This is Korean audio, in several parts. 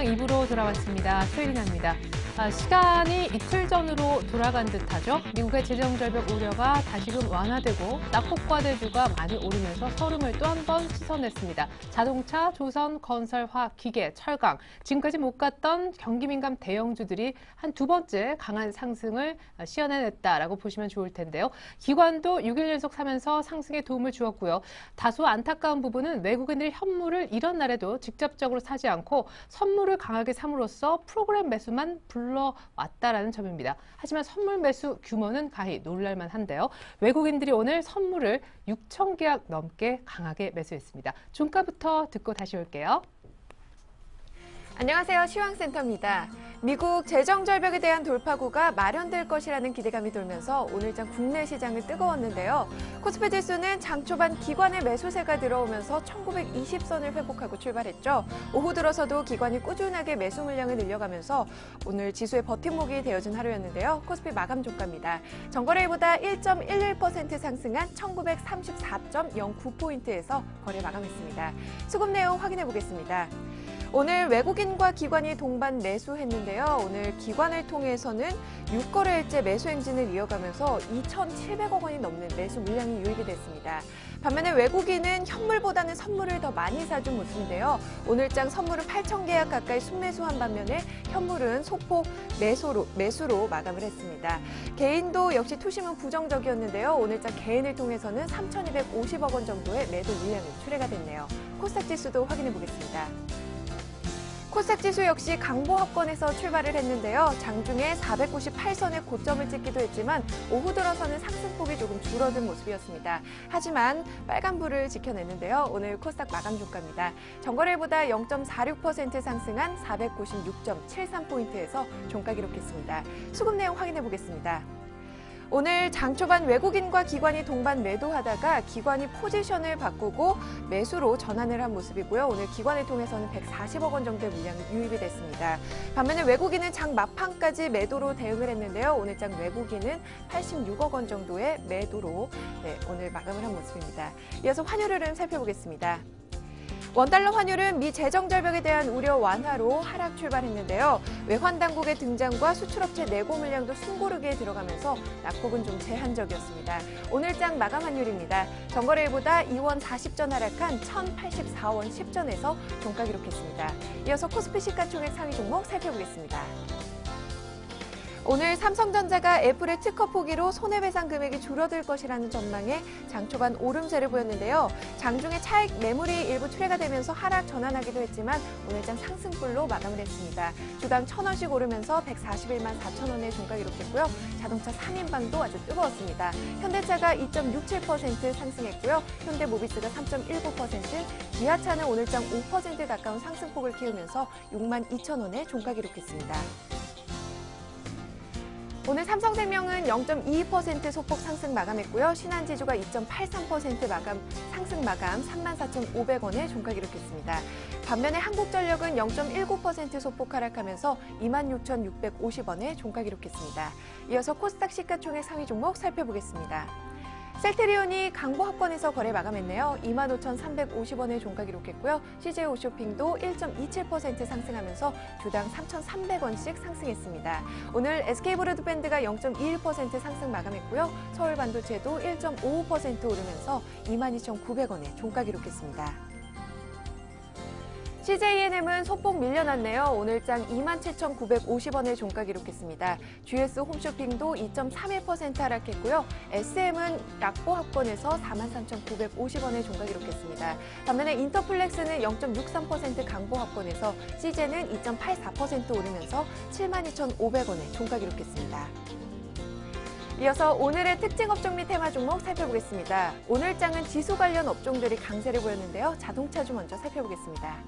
시장 2부로 돌아왔습니다. 최일ina입니다. 시간이 이틀 전으로 돌아간 듯하죠. 미국의 재정절벽 우려가 다시금 완화되고 낙폭과 대주가 많이 오르면서 서름을 또 한 번 씻어냈습니다. 자동차, 조선, 건설, 화학, 기계, 철강, 지금까지 못 갔던 경기민감 대형주들이 한 두 번째 강한 상승을 시연해냈다라고 보시면 좋을 텐데요. 기관도 6일 연속 사면서 상승에 도움을 주었고요. 다소 안타까운 부분은 외국인들이 현물을 이런 날에도 직접적으로 사지 않고 선물을 강하게 삼으로써 프로그램 매수만 불러왔다라는 점입니다. 하지만 선물 매수 규모는 가히 놀랄만한데요. 외국인들이 오늘 선물을 6천 계약 넘게 강하게 매수했습니다. 종가부터 듣고 다시 올게요. 안녕하세요. 시황센터입니다. 미국 재정절벽에 대한 돌파구가 마련될 것이라는 기대감이 돌면서 오늘장 국내 시장은 뜨거웠는데요. 코스피 지수는 장 초반 기관의 매수세가 들어오면서 1920선을 회복하고 출발했죠. 오후 들어서도 기관이 꾸준하게 매수 물량을 늘려가면서 오늘 지수의 버팀목이 되어준 하루였는데요. 코스피 마감 종가입니다. 전거래일보다 1.11% 상승한 1934.09포인트에서 거래 마감했습니다. 수급 내용 확인해 보겠습니다. 오늘 외국인과 기관이 동반 매수했는데요. 오늘 기관을 통해서는 6거래일째 매수 행진을 이어가면서 2,700억 원이 넘는 매수 물량이 유입이 됐습니다. 반면에 외국인은 현물보다는 선물을 더 많이 사준 모습인데요. 오늘장 선물은 8천 계약 가까이 순매수한 반면에 현물은 소폭 매수로 마감을 했습니다. 개인도 역시 투심은 부정적이었는데요. 오늘장 개인을 통해서는 3,250억 원 정도의 매도 물량이 출회가 됐네요. 코스닥 지수도 확인해 보겠습니다. 코스닥 지수 역시 강보합권에서 출발을 했는데요. 장중에 498선의 고점을 찍기도 했지만 오후 들어서는 상승폭이 조금 줄어든 모습이었습니다. 하지만 빨간불을 지켜냈는데요. 오늘 코스닥 마감 종가입니다. 전거래일보다 0.46% 상승한 496.73포인트에서 종가 기록했습니다. 수급 내용 확인해 보겠습니다. 오늘 장 초반 외국인과 기관이 동반 매도하다가 기관이 포지션을 바꾸고 매수로 전환을 한 모습이고요. 오늘 기관을 통해서는 140억 원 정도의 물량이 유입이 됐습니다. 반면에 외국인은 장 막판까지 매도로 대응을 했는데요. 오늘 장 외국인은 86억 원 정도의 매도로 오늘 마감을 한 모습입니다. 이어서 환율 흐름 살펴보겠습니다. 원달러 환율은 미 재정절벽에 대한 우려 완화로 하락 출발했는데요. 외환 당국의 등장과 수출업체 내고 물량도 숨고르게 들어가면서 낙폭은 좀 제한적이었습니다. 오늘장 마감 환율입니다. 전거래일보다 2원 40전 하락한 1,084원 10전에서 종가 기록했습니다. 이어서 코스피 시가총액 상위 종목 살펴보겠습니다. 오늘 삼성전자가 애플의 특허 포기로 손해배상 금액이 줄어들 것이라는 전망에 장 초반 오름세를 보였는데요. 장중에 차익 매물이 일부 출회가 되면서 하락 전환하기도 했지만 오늘장 상승불로 마감을 했습니다. 주당 1,000원씩 오르면서 141만 4천 원에 종가 기록했고요. 자동차 3인방도 아주 뜨거웠습니다. 현대차가 2.67% 상승했고요. 현대모비스가 3.19%, 기아차는 오늘장 5% 가까운 상승폭을 키우면서 6만 2천 원에 종가 기록했습니다. 오늘 삼성생명은 0.22% 소폭 상승 마감했고요. 신한지주가 2.83% 상승 마감 34,500원에 종가 기록했습니다. 반면에 한국전력은 0.19% 소폭 하락하면서 26,650원에 종가 기록했습니다. 이어서 코스닥 시가총액 상위 종목 살펴보겠습니다. 셀트리온이 강보합권에서 거래 마감했네요. 25,350원에 종가 기록했고요. CJ 홈쇼핑도 1.27% 상승하면서 주당 3,300원씩 상승했습니다. 오늘 SK브로드밴드가 0.21% 상승 마감했고요. 서울반도체도 1.55% 오르면서 22,900원에 종가 기록했습니다. CJENM은 소폭 밀려났네요. 오늘장 27,950원에 종가 기록했습니다. GS 홈쇼핑도 2.31% 하락했고요. SM은 낙보합권에서 43,950원에 종가 기록했습니다. 반면에 인터플렉스는 0.63% 강보합권에서 CJ는 2.84% 오르면서 72,500원에 종가 기록했습니다. 이어서 오늘의 특징 업종 및 테마 종목 살펴보겠습니다. 오늘장은 지수 관련 업종들이 강세를 보였는데요. 자동차 먼저 살펴보겠습니다.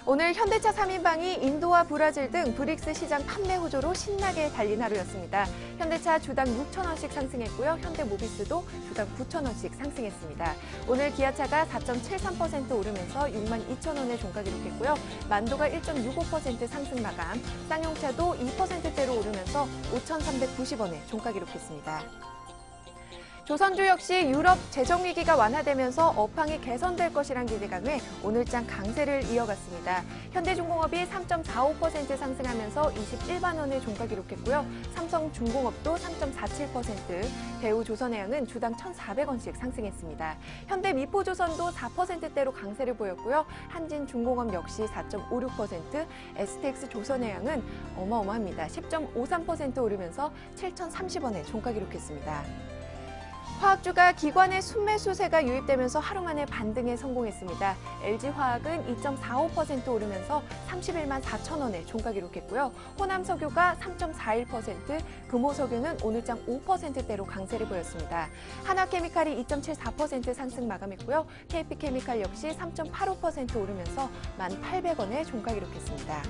오늘 현대차 3인방이 인도와 브라질 등 브릭스 시장 판매 호조로 신나게 달린 하루였습니다. 현대차 주당 6,000원씩 상승했고요. 현대모비스도 주당 9,000원씩 상승했습니다. 오늘 기아차가 4.73% 오르면서 62,000원에 종가 기록했고요. 만도가 1.65% 상승 마감, 쌍용차도 2%대로 오르면서 5,390원에 종가 기록했습니다. 조선주 역시 유럽 재정 위기가 완화되면서 업황이 개선될 것이란 기대감에 오늘장 강세를 이어갔습니다. 현대중공업이 3.45% 상승하면서 21만 원의 종가 기록했고요. 삼성중공업도 3.47%, 대우조선해양은 주당 1,400원씩 상승했습니다. 현대미포조선도 4%대로 강세를 보였고요. 한진중공업 역시 4.56%, STX조선해양은 어마어마합니다. 10.53% 오르면서 7,030원의 종가 기록했습니다. 화학주가 기관의 순매수세가 유입되면서 하루 만에 반등에 성공했습니다. LG화학은 2.45% 오르면서 31만 4천 원에 종가 기록했고요. 호남석유가 3.41%, 금호석유는 오늘장 5%대로 강세를 보였습니다. 한화케미칼이 2.74% 상승 마감했고요. KP케미칼 역시 3.85% 오르면서 1,800원에 종가 기록했습니다.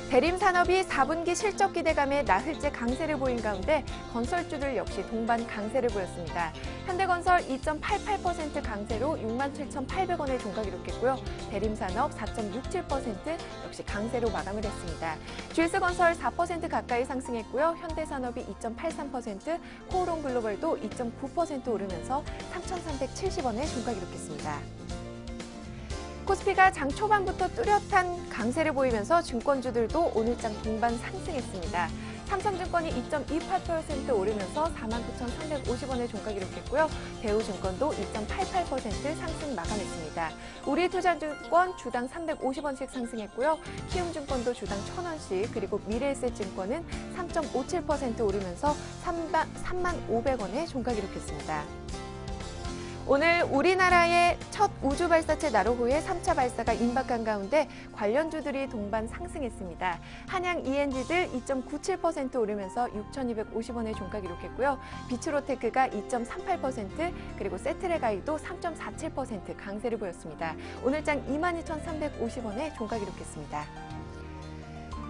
대림산업이 4분기 실적 기대감에 나흘째 강세를 보인 가운데 건설주들 역시 동반 강세를 보였습니다. 현대건설 2.88% 강세로 67,800원의 종가 기록했고요. 대림산업 4.67% 역시 강세로 마감을 했습니다. GS건설 4% 가까이 상승했고요. 현대산업이 2.83%, 코오롱글로벌도 2.9% 오르면서 3,370원의 종가 기록했습니다. 코스피가 장 초반부터 뚜렷한 강세를 보이면서 증권주들도 오늘장 동반 상승했습니다. 삼성증권이 2.28% 오르면서 49,350원의 종가 기록했고요. 대우증권도 2.88% 상승 마감했습니다. 우리투자증권 주당 350원씩 상승했고요. 키움증권도 주당 1,000원씩, 그리고 미래에셋증권은 3.57% 오르면서 35,500원의 종가 기록했습니다. 오늘 우리나라의 첫 우주발사체 나로호의 3차 발사가 임박한 가운데 관련주들이 동반 상승했습니다. 한양 ENG들 2.97% 오르면서 6,250원의 종가 기록했고요. 비츠로테크가 2.38%, 그리고 세트레가이도 3.47% 강세를 보였습니다. 오늘장 22,350원의 종가 기록했습니다.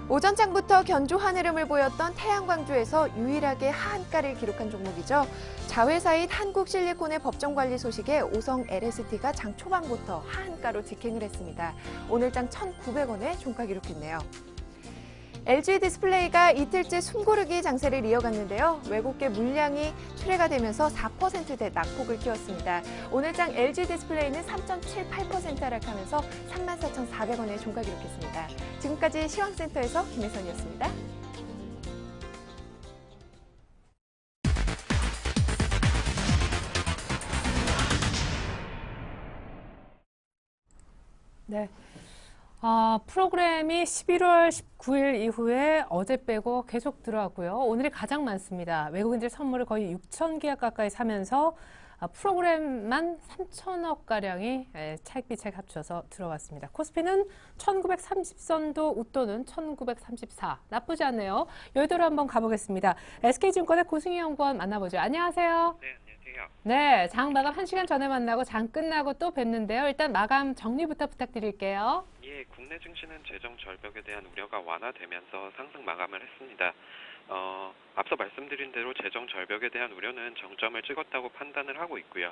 오전장부터 견조한 흐름을 보였던 태양광주에서 유일하게 하한가를 기록한 종목이죠. 자회사인 한국실리콘의 법정관리 소식에 오성 LST가 장 초반부터 하한가로 직행을 했습니다. 오늘장 1,900원에 종가 기록했네요. LG 디스플레이가 이틀째 숨고르기 장세를 이어갔는데요. 외국계 물량이 출회가 되면서 4%대 낙폭을 키웠습니다. 오늘장 LG 디스플레이는 3.78% 하락하면서 34,400원의 종가 기록했습니다. 지금까지 시황센터에서 김혜선이었습니다. 네. 프로그램이 11월 19일 이후에 어제 빼고 계속 들어왔고요. 오늘이 가장 많습니다. 외국인들 선물을 거의 6,000계약 가까이 사면서 프로그램만 3천억가량이 차익비차익 합쳐서 들어왔습니다. 코스피는 1930선도 웃도는 1934. 나쁘지 않네요. 여의도로 한번 가보겠습니다. SK증권의 고승희 연구원 만나보죠. 안녕하세요. 네, 안녕하세요. 네, 장 마감 1시간 전에 만나고 장 끝나고 또 뵀는데요. 일단 마감 정리부터 부탁드릴게요. 예, 국내 증시는 재정 절벽에 대한 우려가 완화되면서 상승 마감을 했습니다. 앞서 말씀드린 대로 재정 절벽에 대한 우려는 정점을 찍었다고 판단을 하고 있고요.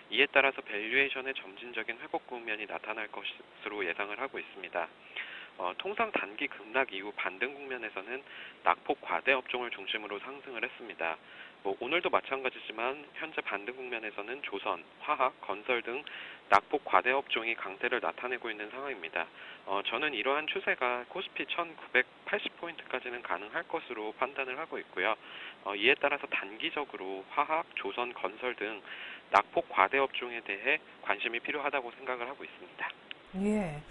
이에 따라서 밸류에이션의 점진적인 회복 국면이 나타날 것으로 예상을 하고 있습니다. 통상 단기 급락 이후 반등 국면에서는 낙폭 과대 업종을 중심으로 상승을 했습니다. 오늘도 마찬가지지만 현재 반등 국면에서는 조선, 화학, 건설 등 낙폭 과대 업종이 강세를 나타내고 있는 상황입니다. 저는 이러한 추세가 코스피 1980포인트까지는 가능할 것으로 판단을 하고 있고요. 이에 따라서 단기적으로 화학, 조선, 건설 등 낙폭 과대 업종에 대해 관심이 필요하다고 생각을 하고 있습니다. 예.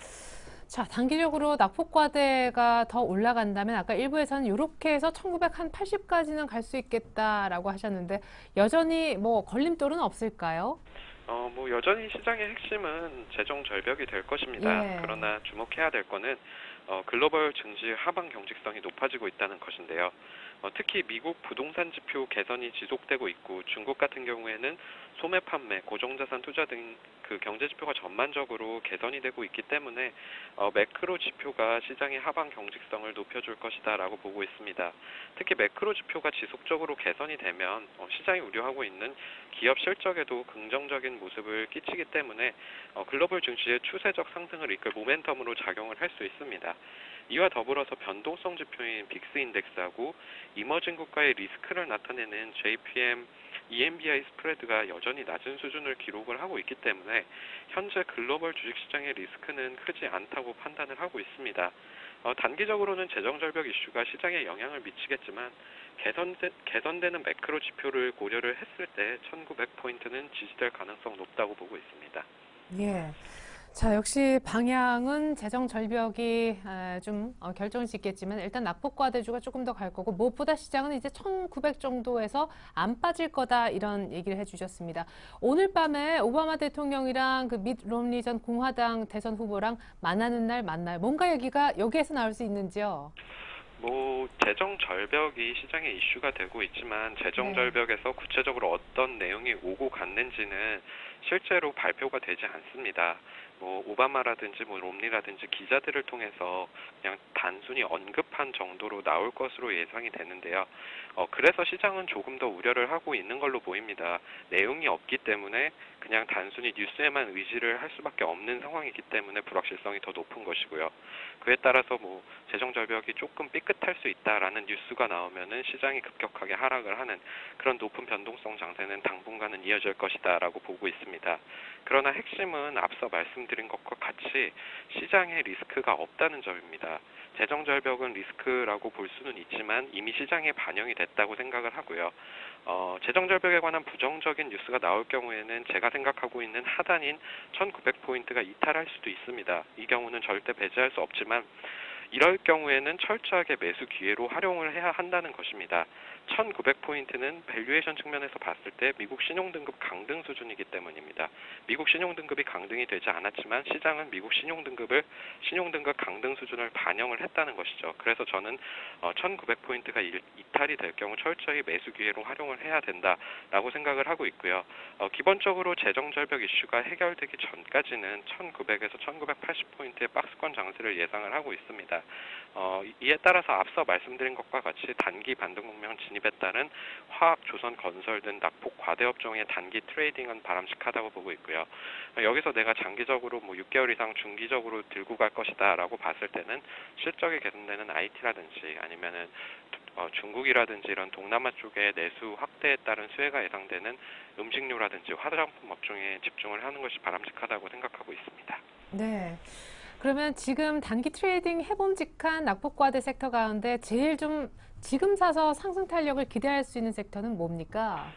자, 단기적으로 낙폭과대가 더 올라간다면 아까 일부에서는 이렇게 해서 1980까지는 갈 수 있겠다라고 하셨는데 여전히 걸림돌은 없을까요? 여전히 시장의 핵심은 재정 절벽이 될 것입니다. 예. 그러나 주목해야 될 거는 글로벌 증시의 하방 경직성이 높아지고 있다는 것인데요. 특히 미국 부동산 지표 개선이 지속되고 있고 중국 같은 경우에는 소매 판매, 고정자산 투자 등 그 경제 지표가 전반적으로 개선이 되고 있기 때문에 매크로 지표가 시장의 하방 경직성을 높여줄 것이다라고 보고 있습니다. 특히 매크로 지표가 지속적으로 개선이 되면 시장이 우려하고 있는 기업 실적에도 긍정적인 모습을 끼치기 때문에 글로벌 증시의 추세적 상승을 이끌 모멘텀으로 작용을 할 수 있습니다. 이와 더불어서 변동성 지표인 빅스 인덱스하고 이머징 국가의 리스크를 나타내는 JPM EMBI 스프레드가 여전히 낮은 수준을 기록을 하고 있기 때문에 현재 글로벌 주식시장의 리스크는 크지 않다고 판단을 하고 있습니다. 단기적으로는 재정절벽 이슈가 시장에 영향을 미치겠지만 개선되는 매크로 지표를 고려를 했을 때 1900포인트는 지지될 가능성 높다고 보고 있습니다. 예. 자, 역시 방향은 재정 절벽이 좀 결정을 짓겠지만 일단 낙폭과대주가 조금 더 갈 거고 무엇보다 시장은 이제 1900 정도에서 안 빠질 거다 이런 얘기를 해주셨습니다. 오늘 밤에 오바마 대통령이랑 그 밋 롬니 전 공화당 대선 후보랑 만나는 날 만나요. 뭔가 얘기가 여기에서 나올 수 있는지요? 재정 절벽이 시장의 이슈가 되고 있지만 재정 네. 절벽에서 구체적으로 어떤 내용이 오고 갔는지는 실제로 발표가 되지 않습니다. 오바마라든지 롬니라든지 기자들을 통해서 그냥 단순히 언급한 정도로 나올 것으로 예상이 되는데요. 그래서 시장은 조금 더 우려를 하고 있는 걸로 보입니다. 내용이 없기 때문에 그냥 단순히 뉴스에만 의지를 할 수밖에 없는 상황이기 때문에 불확실성이 더 높은 것이고요. 그에 따라서 재정 절벽이 조금 삐끗할 수 있다라는 뉴스가 나오면은 시장이 급격하게 하락을 하는 그런 높은 변동성 장세는 당분간은 이어질 것이다라고 보고 있습니다. 그러나 핵심은 앞서 말씀드린 것과 같이 시장에 리스크가 없다는 점입니다. 재정 절벽은 리스크라고 볼 수는 있지만 이미 시장에 반영이 됐다고 생각을 하고요. 재정 절벽에 관한 부정적인 뉴스가 나올 경우에는 제가 생각하고 있는 하단인 1900포인트가 이탈할 수도 있습니다. 이 경우는 절대 배제할 수 없지만 이럴 경우에는 철저하게 매수 기회로 활용을 해야 한다는 것입니다. 1900포인트는 밸류에이션 측면에서 봤을 때 미국 신용등급 강등 수준이기 때문입니다. 미국 신용등급이 강등이 되지 않았지만 시장은 미국 신용등급 강등 수준을 반영을 했다는 것이죠. 그래서 저는 1900포인트가 이탈이 될 경우 철저히 매수 기회로 활용을 해야 된다라고 생각을 하고 있고요. 기본적으로 재정절벽 이슈가 해결되기 전까지는 1900에서 1980포인트의 박스권 장세를 예상을 하고 있습니다. 이에 따라서 앞서 말씀드린 것과 같이 단기 반등 국면 진입에 따른 화학, 조선, 건설 등 낙폭 과대 업종의 단기 트레이딩은 바람직하다고 보고 있고요. 여기서 내가 장기적으로 6개월 이상 중기적으로 들고 갈 것이다 라고 봤을 때는 실적이 개선되는 IT라든지 아니면은 중국이라든지 이런 동남아 쪽의 내수 확대에 따른 수혜가 예상되는 음식료라든지 화장품 업종에 집중을 하는 것이 바람직하다고 생각하고 있습니다. 네. 그러면 지금 단기 트레이딩 해봄직한 낙폭과대 섹터 가운데 제일 좀 지금 사서 상승 탄력을 기대할 수 있는 섹터는 뭡니까?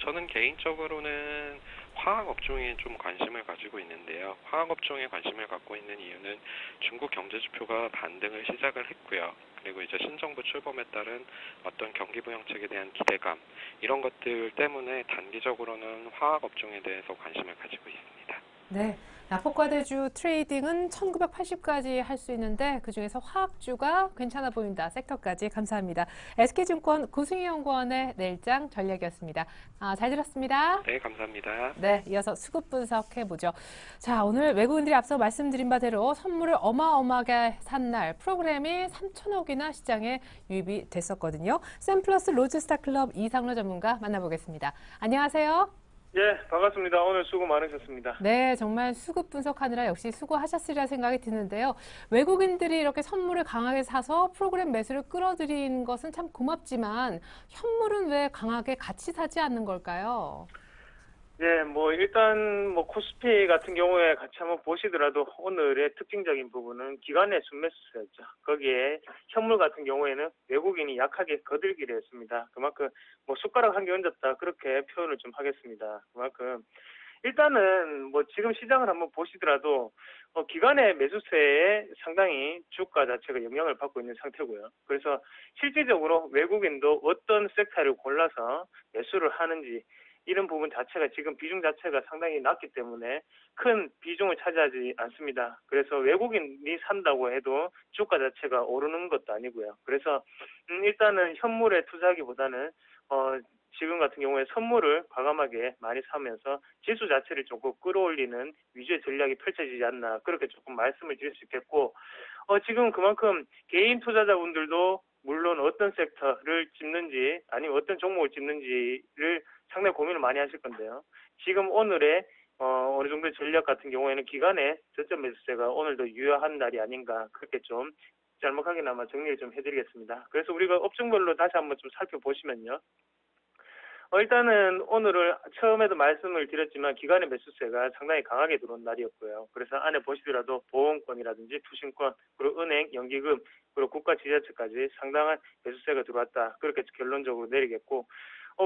저는 개인적으로는 화학 업종에 좀 관심을 가지고 있는데요. 화학 업종에 관심을 갖고 있는 이유는 중국 경제 지표가 반등을 시작을 했고요. 그리고 이제 신정부 출범에 따른 어떤 경기 부양책에 대한 기대감 이런 것들 때문에 단기적으로는 화학 업종에 대해서 관심을 가지고 있습니다. 네. 낙폭과대주 트레이딩은 1980까지 할 수 있는데 그중에서 화학주가 괜찮아 보인다. 섹터까지 감사합니다. SK증권 구승희 연구원의 내일장 전략이었습니다. 잘 들었습니다. 네, 감사합니다. 네, 이어서 수급 분석해보죠. 자, 오늘 외국인들이 앞서 말씀드린 바대로 선물을 어마어마하게 산 날 프로그램이 3천억이나 시장에 유입이 됐었거든요. 샘플러스 로즈스타클럽 이상로 전문가 만나보겠습니다. 안녕하세요. 예, 반갑습니다. 오늘 수고 많으셨습니다. 네, 정말 수급 분석하느라 역시 수고하셨으리라 생각이 드는데요. 외국인들이 이렇게 선물을 강하게 사서 프로그램 매수를 끌어들인 것은 참 고맙지만 현물은 왜 강하게 같이 사지 않는 걸까요? 예, 일단 코스피 같은 경우에 같이 한번 보시더라도 오늘의 특징적인 부분은 기관의 순매수세였죠. 거기에 현물 같은 경우에는 외국인이 약하게 거들기를 했습니다. 그만큼 숟가락 한 개 얹었다 그렇게 표현을 좀 하겠습니다. 그만큼 일단은 지금 시장을 한번 보시더라도 기관의 매수세에 상당히 주가 자체가 영향을 받고 있는 상태고요. 그래서 실질적으로 외국인도 어떤 섹터를 골라서 매수를 하는지 이런 부분 자체가 지금 비중 자체가 상당히 낮기 때문에 큰 비중을 차지하지 않습니다. 그래서 외국인이 산다고 해도 주가 자체가 오르는 것도 아니고요. 그래서 일단은 현물에 투자하기보다는 지금 같은 경우에 선물을 과감하게 많이 사면서 지수 자체를 조금 끌어올리는 위주의 전략이 펼쳐지지 않나 그렇게 조금 말씀을 드릴 수 있겠고 지금 그만큼 개인 투자자분들도 물론 어떤 섹터를 짚는지 아니면 어떤 종목을 짚는지를 상당히 고민을 많이 하실 건데요. 지금 오늘의 어느 정도의 전략 같은 경우에는 기간의 저점 매수세가 오늘도 유효한 날이 아닌가 그렇게 좀 짤막하게나마 정리를 좀 해드리겠습니다. 그래서 우리가 업종별로 다시 한번 좀 살펴보시면요. 일단은 오늘은 처음에도 말씀을 드렸지만 기관의 매수세가 상당히 강하게 들어온 날이었고요. 그래서 안에 보시더라도 보험권이라든지 투신권, 그리고 은행, 연기금, 그리고 국가 지자체까지 상당한 매수세가 들어왔다. 그렇게 결론적으로 내리겠고,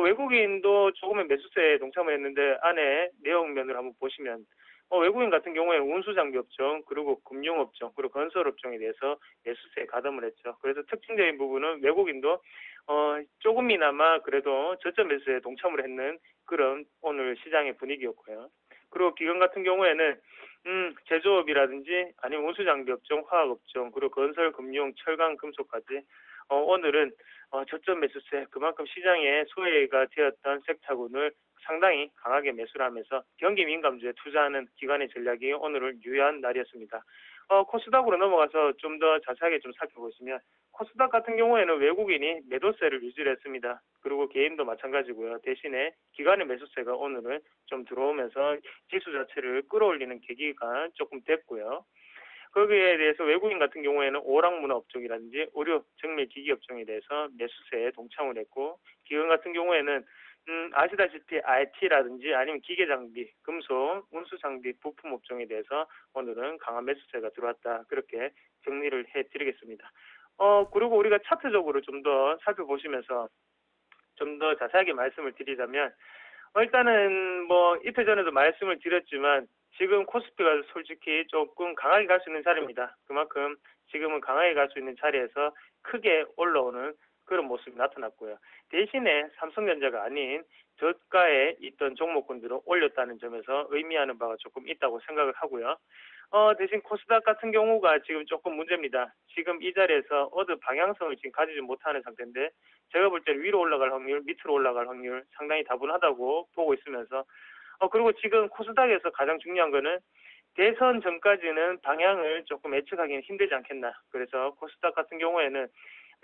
외국인도 조금의 매수세에 동참을 했는데 안에 내용면을 한번 보시면 외국인 같은 경우에는 운수장비업종, 그리고 금융업종, 그리고 건설업종에 대해서 매수세에 가담을 했죠. 그래서 특징적인 부분은 외국인도 조금이나마 그래도 저점 매수에 동참을 했는 그런 오늘 시장의 분위기였고요. 그리고 기관 같은 경우에는 제조업이라든지 아니면 운수장비업종, 화학업종, 그리고 건설, 금융, 철강, 금속까지 오늘은 저점 매수세, 그만큼 시장에 소외가 되었던 섹터군을 상당히 강하게 매수를 하면서 경기 민감주에 투자하는 기관의 전략이 오늘은 유효한 날이었습니다. 코스닥으로 넘어가서 좀 더 자세하게 좀 살펴보시면 코스닥 같은 경우에는 외국인이 매도세를 유지를 했습니다. 그리고 개인도 마찬가지고요. 대신에 기관의 매수세가 오늘은 좀 들어오면서 지수 자체를 끌어올리는 계기가 조금 됐고요. 거기에 대해서 외국인 같은 경우에는 오락문화 업종이라든지 의료, 정밀 기기 업종에 대해서 매수세에 동참을 했고, 기관 같은 경우에는 아시다시피 IT라든지 아니면 기계장비, 금속, 운수장비, 부품 업종에 대해서 오늘은 강한 매수세가 들어왔다. 그렇게 정리를 해드리겠습니다. 그리고 우리가 차트적으로 좀 더 살펴보시면서 좀 더 자세하게 말씀을 드리자면, 일단은 뭐 이틀 전에도 말씀을 드렸지만 지금 코스피가 솔직히 조금 강하게 갈 수 있는 자리입니다. 그만큼 지금은 강하게 갈 수 있는 자리에서 크게 올라오는 그런 모습이 나타났고요. 대신에 삼성전자가 아닌 저가에 있던 종목군들을 올렸다는 점에서 의미하는 바가 조금 있다고 생각을 하고요. 대신 코스닥 같은 경우가 지금 조금 문제입니다. 지금 이 자리에서 어느 방향성을 지금 가지지 못하는 상태인데 제가 볼 때는 위로 올라갈 확률, 밑으로 올라갈 확률 상당히 다분하다고 보고 있으면서 그리고 지금 코스닥에서 가장 중요한 거는 대선 전까지는 방향을 조금 예측하기는 힘들지 않겠나. 그래서 코스닥 같은 경우에는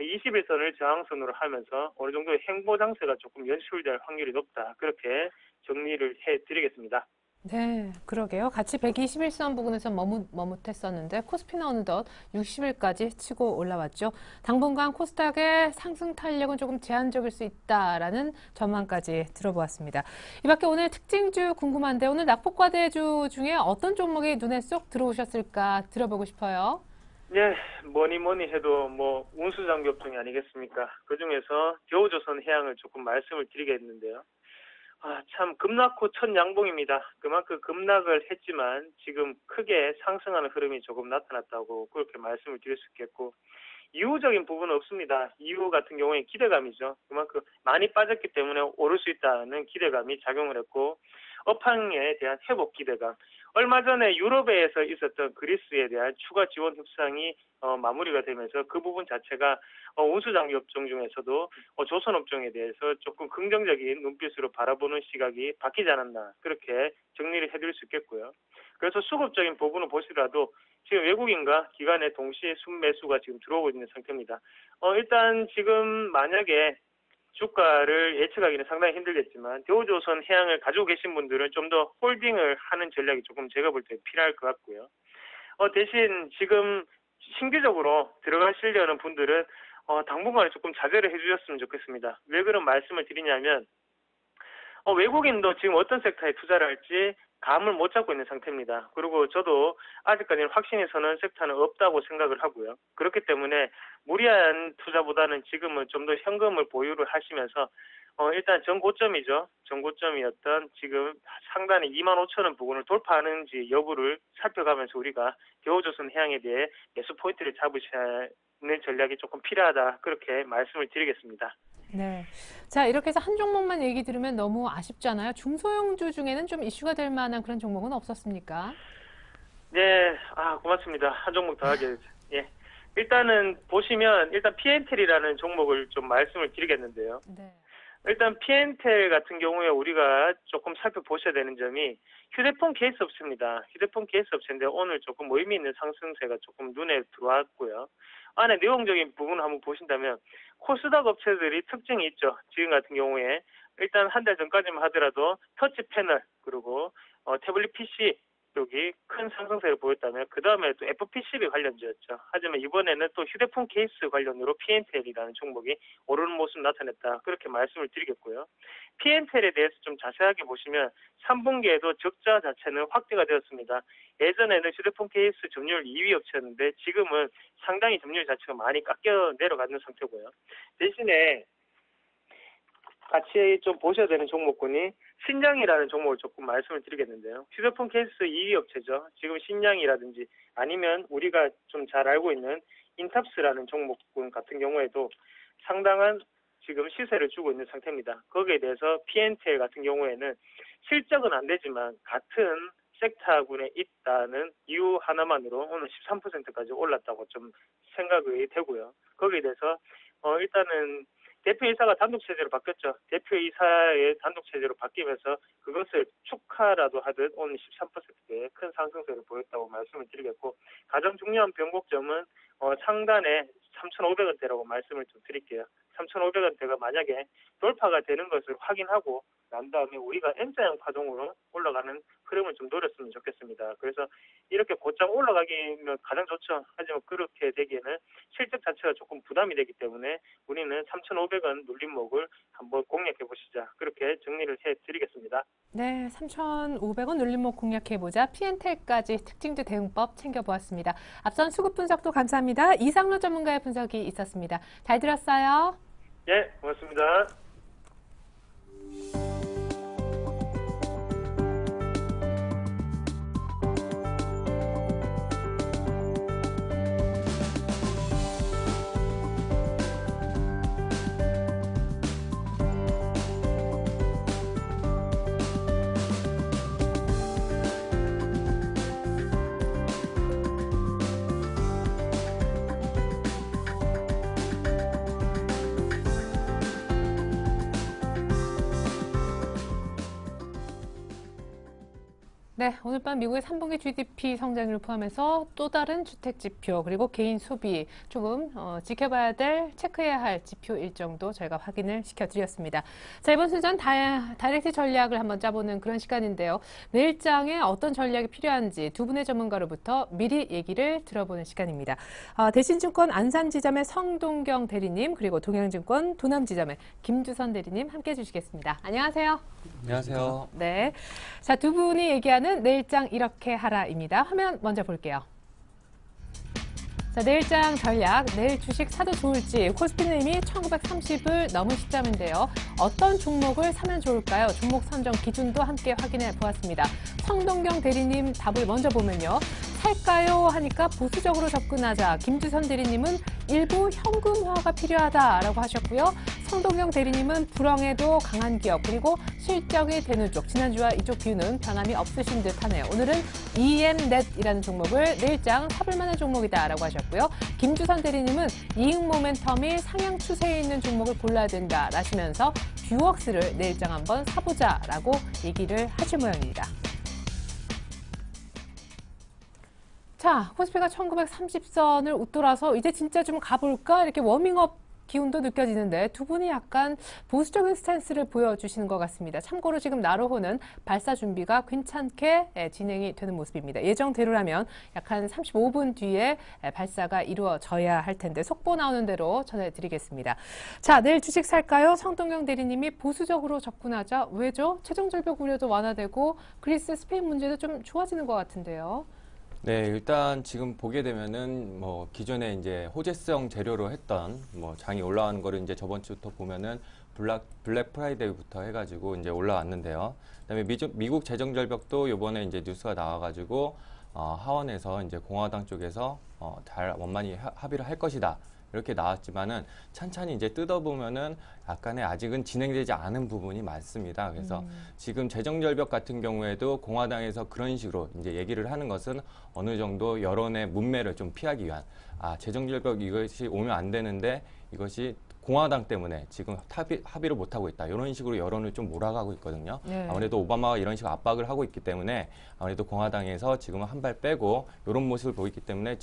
21선을 저항선으로 하면서 어느 정도의 행보 장세가 조금 연출될 확률이 높다. 그렇게 정리를 해드리겠습니다. 네, 그러게요. 같이 121선 부근에서 머뭇했었는데 코스피는 어느덧 60일까지 치고 올라왔죠. 당분간 코스닥의 상승 탄력은 조금 제한적일 수 있다라는 전망까지 들어보았습니다. 이 밖에 오늘 특징주 궁금한데 오늘 낙폭과대주 중에 어떤 종목이 눈에 쏙 들어오셨을까 들어보고 싶어요. 네, 뭐니 해도 뭐 운수장비 업종이 아니겠습니까? 그중에서 겨우조선해양을 조금 말씀을 드리겠는데요. 참 급락 후 첫 양봉입니다. 그만큼 급락을 했지만 지금 크게 상승하는 흐름이 조금 나타났다고 그렇게 말씀을 드릴 수 있겠고, 이유적인 부분은 없습니다. 이유 같은 경우에 기대감이죠. 그만큼 많이 빠졌기 때문에 오를 수 있다는 기대감이 작용을 했고, 업황에 대한 회복 기대감. 얼마 전에 유럽에서 있었던 그리스에 대한 추가 지원 협상이 마무리가 되면서 그 부분 자체가 운수장비 업종 중에서도 조선 업종에 대해서 조금 긍정적인 눈빛으로 바라보는 시각이 바뀌지 않았나 그렇게 정리를 해드릴 수 있겠고요. 그래서 수급적인 부분을 보시더라도 지금 외국인과 기관의 동시에 순매수가 지금 들어오고 있는 상태입니다. 일단 지금 만약에 주가를 예측하기는 상당히 힘들겠지만 겨우조선 해양을 가지고 계신 분들은 좀 더 홀딩을 하는 전략이 조금 제가 볼 때 필요할 것 같고요. 대신 지금 신규적으로 들어가시려는 분들은 당분간에 조금 자제를 해주셨으면 좋겠습니다. 왜 그런 말씀을 드리냐면 외국인도 지금 어떤 섹터에 투자를 할지 감을 못 잡고 있는 상태입니다. 그리고 저도 아직까지는 확신이 서는 섹터는 없다고 생각을 하고요. 그렇기 때문에 무리한 투자보다는 지금은 좀 더 현금을 보유를 하시면서 일단 전고점이죠. 전고점이었던 지금 상단의 25,000원 부근을 돌파하는지 여부를 살펴가면서 우리가 겨우조선 해양에 대해 매수 포인트를 잡으셔야 하는 전략이 조금 필요하다. 그렇게 말씀을 드리겠습니다. 네. 자, 이렇게 해서 한 종목만 얘기 들으면 너무 아쉽잖아요. 중소형주 중에는 좀 이슈가 될 만한 그런 종목은 없었습니까? 네, 고맙습니다. 한 종목 더 하게. 예. 일단은 보시면 일단 P&L이라는 종목을 좀 말씀을 드리겠는데요. 네. 일단 P&L 같은 경우에 우리가 조금 살펴보셔야 되는 점이 휴대폰 케이스 업체입니다. 휴대폰 케이스 업체인데 오늘 조금 의미 있는 상승세가 조금 눈에 들어왔고요. 안에 내용적인 부분을 한번 보신다면 코스닥 업체들이 특징이 있죠. 지금 같은 경우에 일단 한 달 전까지만 하더라도 터치 패널 그리고 태블릿 PC 쪽이 큰 상승세를 보였다면 그 다음에 또 FP12 관련주였죠. 하지만 이번에는 또 휴대폰 케이스 관련으로 PNTL이라는 종목이 오르는 모습 나타냈다. 그렇게 말씀을 드리겠고요. PNTL에 대해서 좀 자세하게 보시면 3분기에도 적자 자체는 확대가 되었습니다. 예전에는 휴대폰 케이스 점유율 2위 업체였는데 지금은 상당히 점유율 자체가 많이 깎여 내려가는 상태고요. 대신에 같이 좀 보셔야 되는 종목군이 신장이라는 종목을 조금 말씀을 드리겠는데요. 휴대폰 케이스 2위 업체죠. 지금 신장이라든지 아니면 우리가 좀 잘 알고 있는 인탑스라는 종목군 같은 경우에도 상당한 지금 시세를 주고 있는 상태입니다. 거기에 대해서 PNTL 같은 경우에는 실적은 안 되지만 같은 섹터군에 있다는 이유 하나만으로 오늘 13%까지 올랐다고 좀 생각이 되고요. 거기에 대해서 일단은 대표이사가 단독체제로 바뀌었죠. 대표이사의 단독체제로 바뀌면서 그것을 축하라도 하듯 오늘 13%의 큰 상승세를 보였다고 말씀을 드리겠고, 가장 중요한 변곡점은 상단에 3,500원대라고 말씀을 좀 드릴게요. 3,500원대가 만약에 돌파가 되는 것을 확인하고 난 다음에 우리가 M자형 파동으로 올라가는 흐름을 좀 노렸으면 좋겠습니다. 그래서 이렇게 곧장 올라가기면 가장 좋죠. 하지만 그렇게 되기에는 실적 자체가 조금 부담이 되기 때문에 우리는 3,500원 눌림목을 한번 공략해 보시자. 그렇게 정리를 해드리겠습니다. 네, 3,500원 눌림목 공략해보자. PNTL까지 특징주 대응법 챙겨보았습니다. 앞선 수급 분석도 감사합니다. 이상로 전문가의 분석이 있었습니다. 잘 들었어요. 예, 고맙습니다. 네, 오늘 밤 미국의 3분기 GDP 성장률을 포함해서 또 다른 주택 지표 그리고 개인 소비 조금 지켜봐야 될, 체크해야 할 지표 일정도 저희가 확인을 시켜드렸습니다. 자, 이번 순서는 다이렉트 전략을 한번 짜보는 그런 시간인데요. 내일장에 어떤 전략이 필요한지 두 분의 전문가로부터 미리 얘기를 들어보는 시간입니다. 대신증권 안산지점의 성동경 대리님, 그리고 동양증권 도남지점의 김주선 대리님 함께해 주시겠습니다. 안녕하세요. 안녕하세요. 네, 자, 두 분이 얘기하는 내일장 이렇게 하라입니다. 화면 먼저 볼게요. 자, 내일장 전략, 내일 주식 사도 좋을지 코스피는 이미 1930을 넘은 시점인데요. 어떤 종목을 사면 좋을까요? 종목 선정 기준도 함께 확인해 보았습니다. 성동경 대리님 답을 먼저 보면요. 살까요? 하니까 보수적으로 접근하자. 김주선 대리님은 일부 현금화가 필요하다라고 하셨고요. 성동경 대리님은 불황에도 강한 기업 그리고 실적이 되는 쪽, 지난주와 이쪽 비유는 변함이 없으신 듯하네요. 오늘은 EM넷이라는 종목을 내일장 사볼 만한 종목이다라고 하셨고요. 김주선 대리님은 이익 모멘텀이 상향 추세에 있는 종목을 골라야 된다라시면서 듀웍스를 내일장 한번 사보자라고 얘기를 하실 모양입니다. 자, 코스피가 1930선을 웃돌아서 이제 진짜 좀 가볼까? 이렇게 워밍업 기운도 느껴지는데 두 분이 약간 보수적인 스탠스를 보여주시는 것 같습니다. 참고로 지금 나로호는 발사 준비가 괜찮게 진행이 되는 모습입니다. 예정대로라면 약 한 35분 뒤에 발사가 이루어져야 할 텐데 속보 나오는 대로 전해드리겠습니다. 자, 내일 주식 살까요? 성동경 대리님이 보수적으로 접근하자. 왜죠? 최종절벽 우려도 완화되고 그리스, 스페인 문제도 좀 좋아지는 것 같은데요. 네, 일단 지금 보게 되면은 기존에 이제 호재성 재료로 했던 장이 올라가는 거를 이제 저번 주부터 보면은 블랙 프라이데이부터 해가지고 이제 올라왔는데요. 그다음에 미국 재정 절벽도 이번에 이제 뉴스가 나와가지고 하원에서 이제 공화당 쪽에서 잘 원만히 합의를 할 것이다. 이렇게 나왔지만은 찬찬히 이제 뜯어보면은 약간의 아직은 진행되지 않은 부분이 많습니다. 그래서 지금 재정절벽 같은 경우에도 공화당에서 그런 식으로 이제 얘기를 하는 것은 어느 정도 여론의 문매를 좀 피하기 위한 재정절벽 이것이 오면 안 되는데 이것이 공화당 때문에 지금 합의를 못하고 있다. 이런 식으로 여론을 좀 몰아가고 있거든요. 네. 아무래도 오바마가 이런 식으로 압박을 하고 있기 때문에 아무래도 공화당에서 지금은 한 발 빼고 이런 모습을 보이기 때문에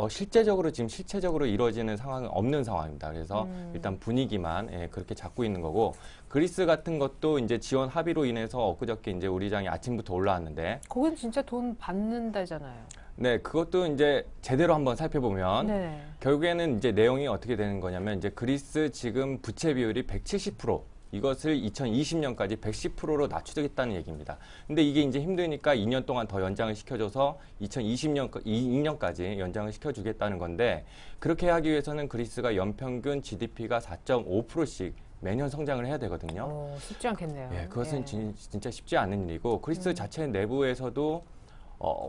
실체적으로 이루어지는 상황은 없는 상황입니다. 그래서 일단 분위기만 그렇게 잡고 있는 거고, 그리스 같은 것도 이제 지원 합의로 인해서 엊그저께 이제 우리장이 아침부터 올라왔는데, 거긴 진짜 돈 받는다잖아요. 네, 그것도 이제 제대로 한번 살펴보면 네. 결국에는 이제 내용이 어떻게 되는 거냐면, 이제 그리스 지금 부채 비율이 170%, 이것을 2020년까지 110%로 낮추겠다는 얘기입니다. 근데 이게 이제 힘드니까 2년 동안 더 연장을 시켜줘서 2022년까지 연장을 시켜주겠다는 건데, 그렇게 하기 위해서는 그리스가 연평균 GDP가 4.5%씩 매년 성장을 해야 되거든요. 쉽지 않겠네요. 예, 그것은 예. 진짜 쉽지 않은 일이고, 그리스 자체 내부에서도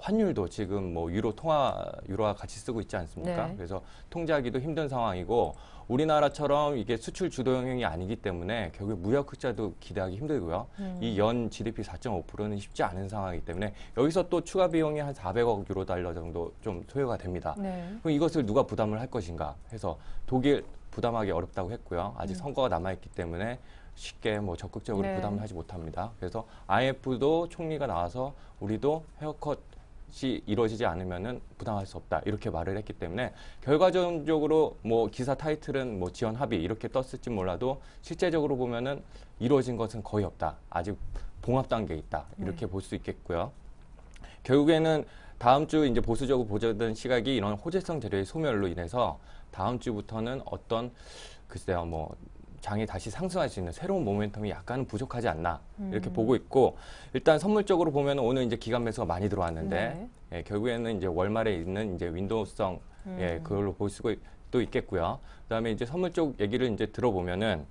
환율도 지금 뭐 유로화 같이 쓰고 있지 않습니까? 네. 그래서 통제하기도 힘든 상황이고, 우리나라처럼 이게 수출 주도 영역이 아니기 때문에 결국 무역 흑자도 기대하기 힘들고요. 이 연 GDP 4.5%는 쉽지 않은 상황이기 때문에 여기서 또 추가 비용이 한 400억 유로 달러 정도 좀 소요가 됩니다. 네. 그럼 이것을 누가 부담을 할 것인가 해서 독일 부담하기 어렵다고 했고요. 아직 선거가 남아있기 때문에 쉽게 뭐 적극적으로 네. 부담을 하지 못합니다. 그래서 IMF도 총리가 나와서 우리도 헤어컷이 이루어지지 않으면은 부담할 수 없다, 이렇게 말을 했기 때문에 결과적으로 뭐 기사 타이틀은 뭐 지원 합의 이렇게 떴을지 몰라도 실제적으로 보면은 이루어진 것은 거의 없다. 아직 봉합 단계에 있다, 이렇게 볼 수 있겠고요. 결국에는 다음 주 이제 보수적으로 보자던 시각이 이런 호재성 재료의 소멸로 인해서 다음 주부터는 어떤 글쎄요 뭐 장이 다시 상승할 수 있는 새로운 모멘텀이 약간은 부족하지 않나, 이렇게 보고 있고, 일단 선물적으로 보면 오늘 이제 기관 매수가 많이 들어왔는데 네. 결국에는 이제 월말에 있는 이제 윈도우성 그걸로 볼 수가 또 있겠고요. 그다음에 이제 선물 쪽 얘기를 이제 들어보면은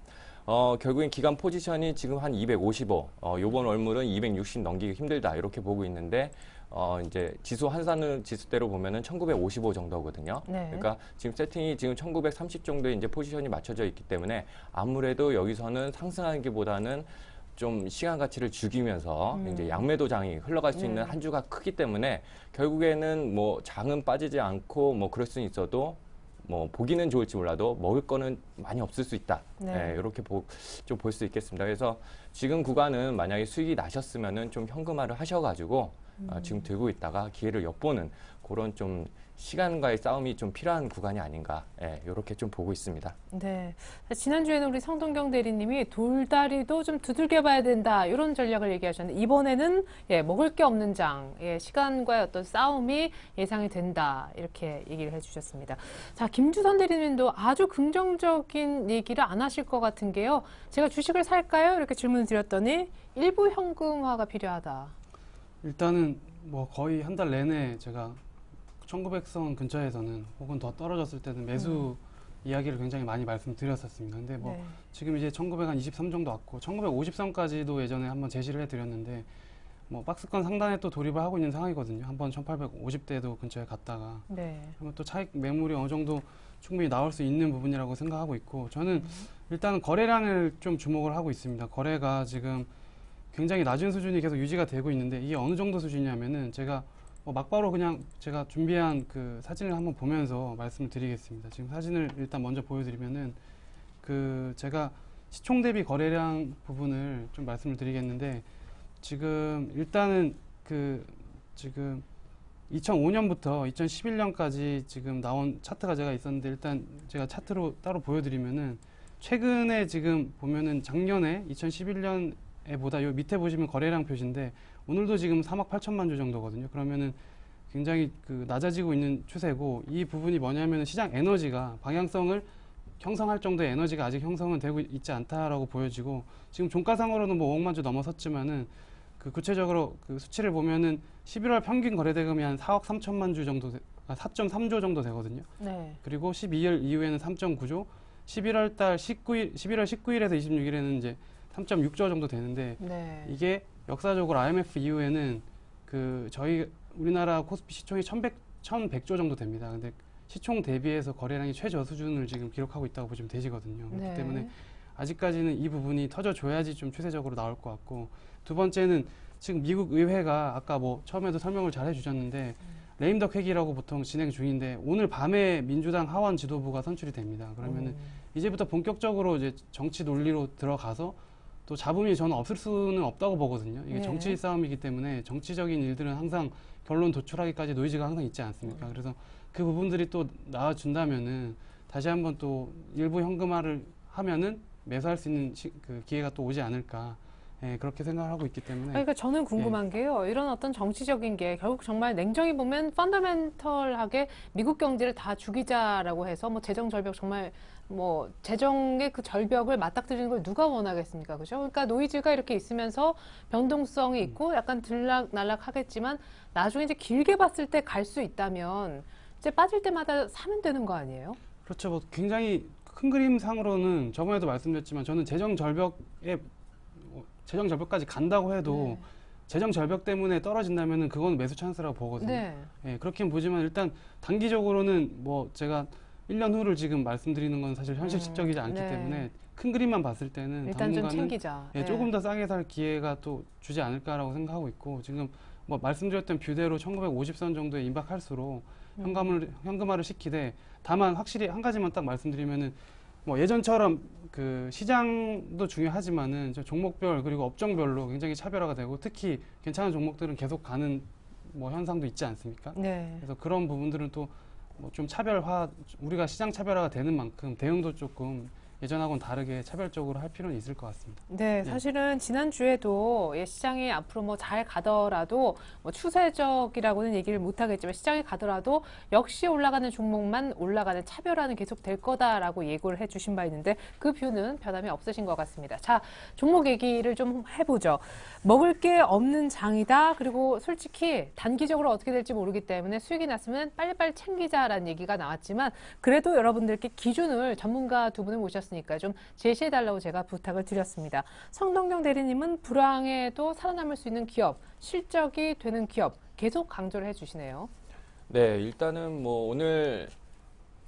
결국엔 기간 포지션이 지금 한 255, 요번 월물은 260 넘기기 힘들다, 이렇게 보고 있는데, 이제 지수 환산 지수대로 보면은 1955 정도거든요. 네. 그러니까 지금 세팅이 지금 1930 정도에 이제 포지션이 맞춰져 있기 때문에 아무래도 여기서는 상승하기보다는 좀 시간 가치를 죽이면서 이제 양매도장이 흘러갈 수 있는 한 주가 크기 때문에 결국에는 뭐 장은 빠지지 않고 뭐 그럴 수는 있어도 뭐 보기는 좋을지 몰라도 먹을 거는 많이 없을 수 있다. 네. 이렇게 좀 볼 수 있겠습니다. 그래서 지금 구간은 만약에 수익이 나셨으면은 좀 현금화를 하셔가지고 지금 들고 있다가 기회를 엿보는 그런 좀 시간과의 싸움이 좀 필요한 구간이 아닌가, 이렇게 좀 보고 있습니다. 네. 지난주에는 우리 성동경 대리님이 돌다리도 좀 두들겨 봐야 된다, 이런 전략을 얘기하셨는데, 이번에는 먹을 게 없는 장, 시간과의 어떤 싸움이 예상이 된다, 이렇게 얘기를 해주셨습니다. 자, 김주선 대리님도 아주 긍정적인 얘기를 안 하실 것 같은 게요. 제가 주식을 살까요? 이렇게 질문을 드렸더니 일부 현금화가 필요하다. 일단은 뭐 거의 한 달 내내 제가 1900선 근처에서는 혹은 더 떨어졌을 때는 매수 이야기를 굉장히 많이 말씀드렸었습니다. 근데 뭐 네. 지금 이제 1923 정도 왔고 1950선까지도 예전에 한번 제시를 해드렸는데 뭐 박스권 상단에 또 돌입을 하고 있는 상황이거든요. 한번 1850대도 근처에 갔다가 네. 그러면 또 차익 매물이 어느 정도 충분히 나올 수 있는 부분이라고 생각하고 있고, 저는 일단은 거래량을 좀 주목을 하고 있습니다. 거래가 지금 굉장히 낮은 수준이 계속 유지가 되고 있는데, 이게 어느 정도 수준이냐면은 제가 막바로 그냥 제가 준비한 그 사진을 한번 보면서 말씀을 드리겠습니다. 지금 사진을 일단 먼저 보여드리면은 제가 시총 대비 거래량 부분을 좀 말씀을 드리겠는데, 지금 일단은 지금 2005년부터 2011년까지 지금 나온 차트가 제가 있었는데, 일단 제가 차트로 따로 보여드리면은 최근에 지금 보면은 작년에 2011년에 보다 요 밑에 보시면 거래량 표시인데, 오늘도 지금 3억 8천만 주 정도거든요. 그러면은 굉장히 낮아지고 있는 추세고, 이 부분이 뭐냐면은 시장 에너지가 방향성을 형성할 정도의 에너지가 아직 형성은 되고 있지 않다라고 보여지고, 지금 종가상으로는 뭐 5억만 주 넘어섰지만은 구체적으로 수치를 보면은 11월 평균 거래대금이 한 4억 3천만 주 정도, 4.3조 정도 되거든요. 네. 그리고 12월 이후에는 3.9조, 11월 19일에서 26일에는 이제 3.6조 정도 되는데, 네. 이게 역사적으로 IMF 이후에는 저희 우리나라 코스피 시총이 1100조 정도 됩니다. 근데 시총 대비해서 거래량이 최저 수준을 지금 기록하고 있다고 보시면 되시거든요. 그렇기 네. 때문에 아직까지는 이 부분이 터져줘야지 좀 추세적으로 나올 것 같고, 두 번째는 지금 미국 의회가 아까 뭐 처음에도 설명을 잘 해주셨는데 레임덕 회기라고 보통 진행 중인데, 오늘 밤에 민주당 하원 지도부가 선출이 됩니다. 그러면은 이제부터 본격적으로 이제 정치 논리로 들어가서 또 잡음이 저는 없을 수는 없다고 보거든요. 이게 네. 정치 싸움이기 때문에 정치적인 일들은 항상 결론 도출하기까지 노이즈가 항상 있지 않습니까? 그래서 그 부분들이 또 나와준다면은 다시 한번 또 일부 현금화를 하면은 매수할 수 있는 그 기회가 또 오지 않을까. 예, 그렇게 생각을 하고 있기 때문에. 그러니까 저는 궁금한 게요. 이런 어떤 정치적인 게 결국 정말 냉정히 보면 펀더멘털하게 미국 경제를 다 죽이자라고 해서 뭐 재정 절벽 정말 뭐 재정의 그 절벽을 맞닥뜨리는 걸 누가 원하겠습니까? 그죠? 그러니까 노이즈가 이렇게 있으면서 변동성이 있고 약간 들락날락 하겠지만 나중에 이제 길게 봤을 때 갈 수 있다면 이제 빠질 때마다 사면 되는 거 아니에요? 그렇죠. 뭐 굉장히 큰 그림상으로는 저번에도 말씀드렸지만 저는 재정 절벽까지 간다고 해도 재정 절벽 때문에 떨어진다면은 그건 매수 찬스라고 보거든요. 네. 예, 그렇긴 보지만 일단 단기적으로는 뭐 제가 1년 후를 지금 말씀드리는 건 사실 현실적이지 않기 네. 때문에 큰 그림만 봤을 때는 일단 좀 당분간은 챙기자. 예, 네. 조금 더 싸게 살 기회가 또 주지 않을까라고 생각하고 있고 지금 뭐 말씀드렸던 뷰대로 1950선 정도에 임박할수록 현금화를 시키되 다만 확실히 한 가지만 딱 말씀드리면은 뭐 예전처럼 그 시장도 중요하지만은 저 종목별 그리고 업종별로 굉장히 차별화가 되고 특히 괜찮은 종목들은 계속 가는 뭐 현상도 있지 않습니까? 네. 그래서 그런 부분들은 또 뭐 좀 차별화 우리가 시장 차별화가 되는 만큼 대응도 조금 예전하고는 다르게 차별적으로 할 필요는 있을 것 같습니다. 네, 사실은 지난주에도 시장이 앞으로 뭐 잘 가더라도 뭐 추세적이라고는 얘기를 못 하겠지만 시장이 가더라도 역시 올라가는 종목만 올라가는 차별화는 계속 될 거다라고 예고를 해 주신 바 있는데 그 뷰는 변함이 없으신 것 같습니다. 자, 종목 얘기를 좀 해보죠. 먹을 게 없는 장이다. 그리고 솔직히 단기적으로 어떻게 될지 모르기 때문에 수익이 났으면 빨리빨리 챙기자라는 얘기가 나왔지만 그래도 여러분들께 기준을 전문가 두 분을 모셨으니까 좀 제시해달라고 제가 부탁을 드렸습니다. 성동경 대리님은 불황에도 살아남을 수 있는 기업, 실적이 되는 기업 계속 강조를 해주시네요. 네, 일단은 뭐 오늘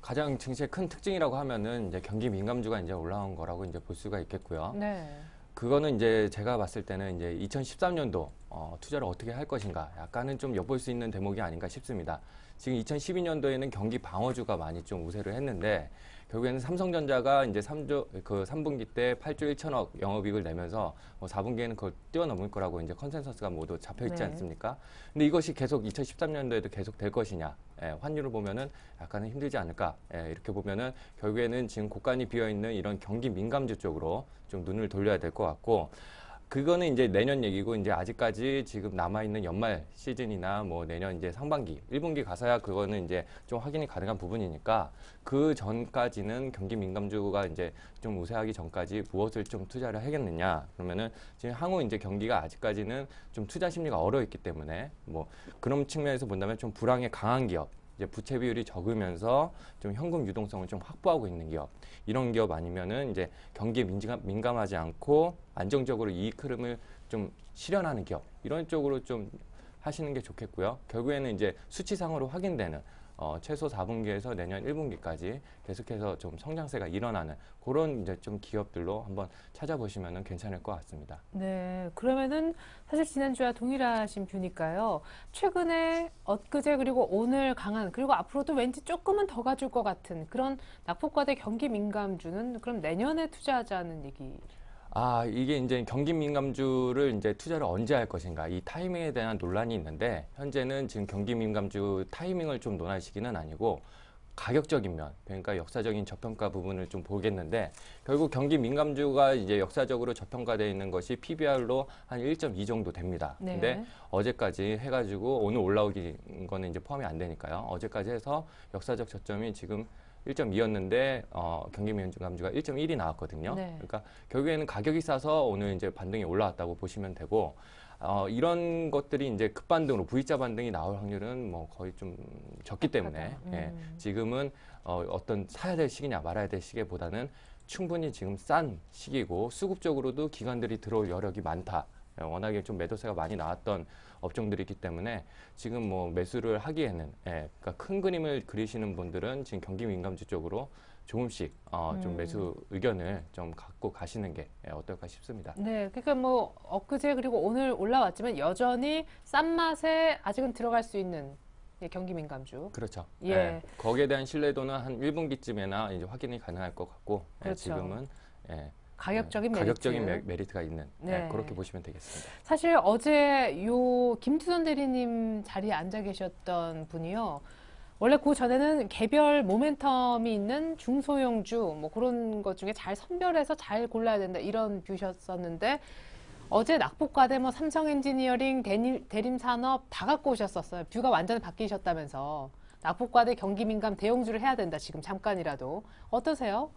가장 증시의 큰 특징이라고 하면은 이제 경기 민감주가 이제 올라온 거라고 이제 볼 수가 있겠고요. 네. 그거는 이제 제가 봤을 때는 이제 2013년도 투자를 어떻게 할 것인가 약간은 좀 엿볼 수 있는 대목이 아닌가 싶습니다. 지금 2012년도에는 경기 방어주가 많이 좀 우세를 했는데 결국에는 삼성전자가 이제 3분기 때 8조 1천억 영업이익을 내면서 4분기에는 그걸 뛰어넘을 거라고 이제 컨센서스가 모두 잡혀 있지 네. 않습니까? 근데 이것이 계속 2013년도에도 계속 될 것이냐? 환율을 보면은 약간은 힘들지 않을까? 이렇게 보면은 결국에는 지금 고간이 비어 있는 이런 경기 민감주 쪽으로 좀 눈을 돌려야 될 것 같고. 그거는 이제 내년 얘기고 이제 아직까지 지금 남아있는 연말 시즌이나 뭐 내년 이제 상반기, 1분기 가서야 그거는 이제 좀 확인이 가능한 부분이니까 그 전까지는 경기 민감주가 이제 좀 우세하기 전까지 무엇을 좀 투자를 하겠느냐. 그러면은 지금 향후 이제 경기가 아직까지는 좀 투자 심리가 얼어있기 때문에 뭐 그런 측면에서 본다면 좀 불황에 강한 기업, 이제 부채 비율이 적으면서 좀 현금 유동성을 좀 확보하고 있는 기업, 이런 기업 아니면은 이제 경기에 민감하지 않고 안정적으로 이익 흐름을 좀 실현하는 기업, 이런 쪽으로 좀 하시는 게 좋겠고요. 결국에는 이제 수치상으로 확인되는 최소 4분기에서 내년 1분기까지 계속해서 좀 성장세가 일어나는 그런 이제 좀 기업들로 한번 찾아보시면은 괜찮을 것 같습니다. 네, 그러면은 사실 지난주와 동일하신 뷰니까요. 최근에 엊그제 그리고 오늘 강한 그리고 앞으로도 왠지 조금은 더 가줄 것 같은 그런 낙폭과대 경기 민감주는 그럼 내년에 투자하자는 얘기. 이게 이제 경기 민감주를 이제 투자를 언제 할 것인가, 이 타이밍에 대한 논란이 있는데, 현재는 지금 경기 민감주 타이밍을 좀 논할 시기는 아니고, 가격적인 면, 그러니까 역사적인 저평가 부분을 좀 보겠는데, 결국 경기 민감주가 이제 역사적으로 저평가되어 있는 것이 PBR로 한 1.2 정도 됩니다. 네. 근데 어제까지 해가지고 오늘 올라오기 거는 이제 포함이 안 되니까요. 어제까지 해서 역사적 저점이 지금 1.2였는데 경기 민감주가 1.1이 나왔거든요. 네. 그러니까 결국에는 가격이 싸서 오늘 이제 반등이 올라왔다고 보시면 되고, 이런 것들이 이제 급반등으로 V자 반등이 나올 확률은 뭐 거의 좀 적기 때문에 지금은 어떤 사야 될 시기냐 말아야 될 시기보다는 충분히 지금 싼 시기고 수급적으로도 기관들이 들어올 여력이 많다. 워낙에 좀 매도세가 많이 나왔던 업종들이기 때문에 지금 뭐 매수를 하기에는 그러니까 큰 그림을 그리시는 분들은 지금 경기 민감주 쪽으로 조금씩 좀 매수 의견을 좀 갖고 가시는 게 어떨까 싶습니다. 네, 그러니까 뭐 엊그제 그리고 오늘 올라왔지만 여전히 싼 맛에 아직은 들어갈 수 있는 경기 민감주. 그렇죠. 예. 거기에 대한 신뢰도는 한 1분기쯤에나 이제 확인이 가능할 것 같고, 그렇죠. 지금은 가격적인 메리트. 가격적인 메리트가 있는 네. 그렇게 보시면 되겠습니다. 사실 어제 요 김두선 대리님 자리에 앉아 계셨던 분이요. 원래 그 전에는 개별 모멘텀이 있는 중소형주 뭐 그런 것 중에 잘 선별해서 잘 골라야 된다 이런 뷰셨었는데 어제 낙폭과대 뭐 삼성 엔지니어링, 대림 산업 다 갖고 오셨었어요. 뷰가 완전히 바뀌셨다면서. 낙폭과대 경기 민감 대형주를 해야 된다 지금 잠깐이라도. 어떠세요?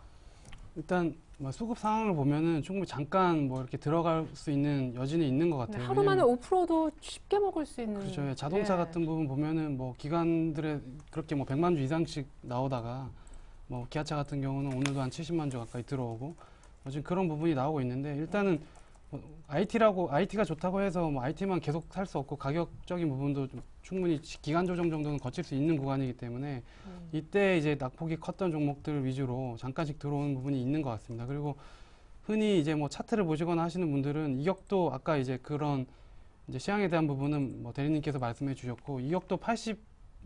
일단 뭐 수급 상황을 보면은 충분히 잠깐 뭐 이렇게 들어갈 수 있는 여지는 있는 것 같아요. 하루 만에 왜냐면 5%도 쉽게 먹을 수 있는. 그렇죠. 예, 자동차 예. 같은 부분 보면은 뭐 기관들의 그렇게 뭐 100만 주 이상씩 나오다가 뭐 기아차 같은 경우는 오늘도 한 70만 주 가까이 들어오고 지금 그런 부분이 나오고 있는데 일단은 뭐 IT가 좋다고 해서 뭐 IT만 계속 살 수 없고 가격적인 부분도 좀 충분히 기간 조정 정도는 거칠 수 있는 구간이기 때문에 이때 이제 낙폭이 컸던 종목들 위주로 잠깐씩 들어오는 부분이 있는 것 같습니다. 그리고 흔히 이제 뭐 차트를 보시거나 하시는 분들은 이격도 아까 이제 그런 이제 시향에 대한 부분은 뭐 대리님께서 말씀해 주셨고 이격도 80